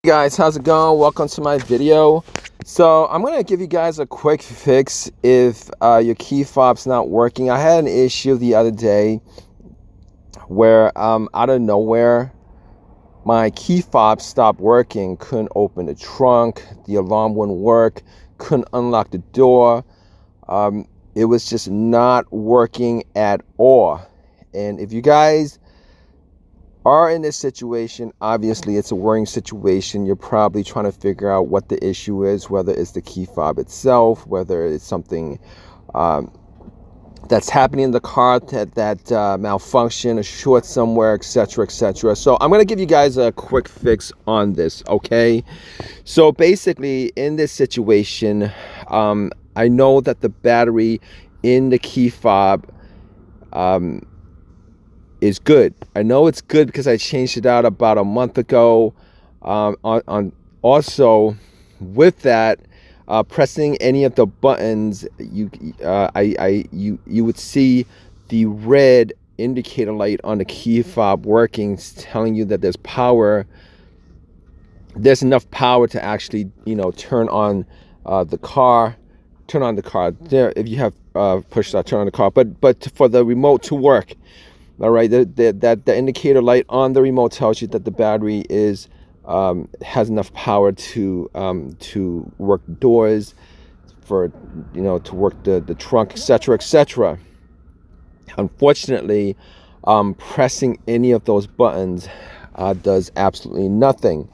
Hey guys, how's it going? Welcome to my video. So I'm gonna give you guys a quick fix if your key fob's not working. I had an issue the other day where out of nowhere my key fob stopped working. Couldn't open the trunk, the alarm wouldn't work, couldn't unlock the door. It was just not working at all. And if you guys are in this situation, obviously it's a worrying situation. You're probably trying to figure out what the issue is, whether it's the key fob itself, whether it's something that's happening in the car that malfunction, a short somewhere, etc., etc. So I'm going to give you guys a quick fix on this, okay? So basically, in this situation, I know that the battery in the key fob is good. I know it's good because I changed it out about a month ago. Also with that, pressing any of the buttons, you would see the red indicator light on the key fob working, telling you that there's power. There's enough power to actually, turn on the car. Turn on the car there if you have push start. Turn on the car, but for the remote to work. All right, the indicator light on the remote tells you that the battery is has enough power to work the doors, for to work the trunk, etc., etc. Unfortunately, pressing any of those buttons does absolutely nothing.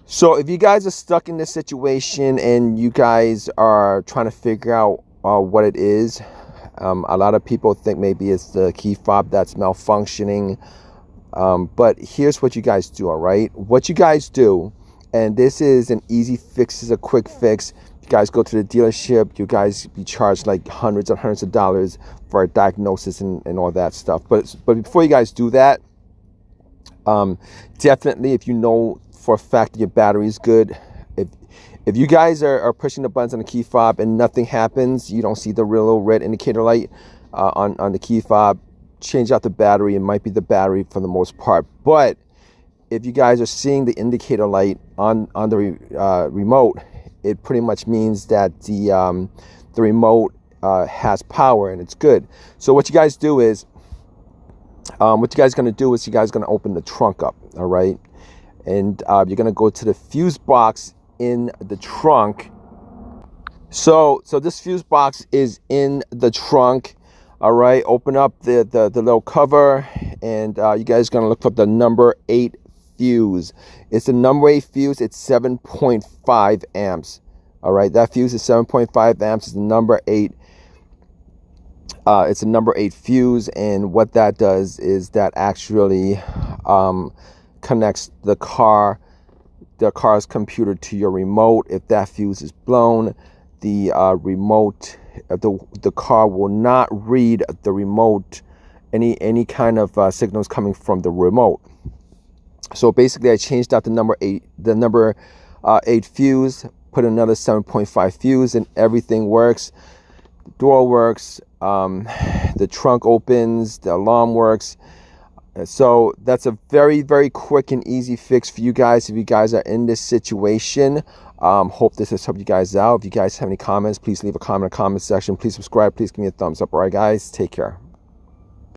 So if you guys are stuck in this situation and you guys are trying to figure out what it is, a lot of people think maybe it's the key fob that's malfunctioning, but here's what you guys do. All right, what you guys do, and this is an easy fix, this is a quick fix. You guys go to the dealership, you guys be charged like hundreds and hundreds of dollars for a diagnosis and all that stuff. But before you guys do that, definitely, if you know for a fact that your battery is good, if you guys are pushing the buttons on the key fob and nothing happens, you don't see the real little red indicator light on the key fob, change out the battery. It might be the battery for the most part. But if you guys are seeing the indicator light on the remote, it pretty much means that the remote has power and it's good. So what you guys do is, what you guys are going to do is you guys are going to open the trunk up, all right? And you're going to go to the fuse box in the trunk. So this fuse box is in the trunk, all right? Open up the little cover, and you guys are going to look for the number 8 fuse. It's the number 8 fuse. It's 7.5 amps, all right? That fuse is 7.5 amps. It's the number 8. It's a number 8 fuse, and what that does is that actually connects the car's computer to your remote. If that fuse is blown, the remote, the car will not read the remote, any kind of signals coming from the remote. So basically, I changed out the number 8 fuse, put another 7.5 fuse, and everything works. The door works, the trunk opens, the alarm works. So that's a very, very quick and easy fix for you guys if you guys are in this situation. Hope this has helped you guys out. If you guys have any comments, please leave a comment in the comment section. Please subscribe. Please give me a thumbs up. All right, guys, take care.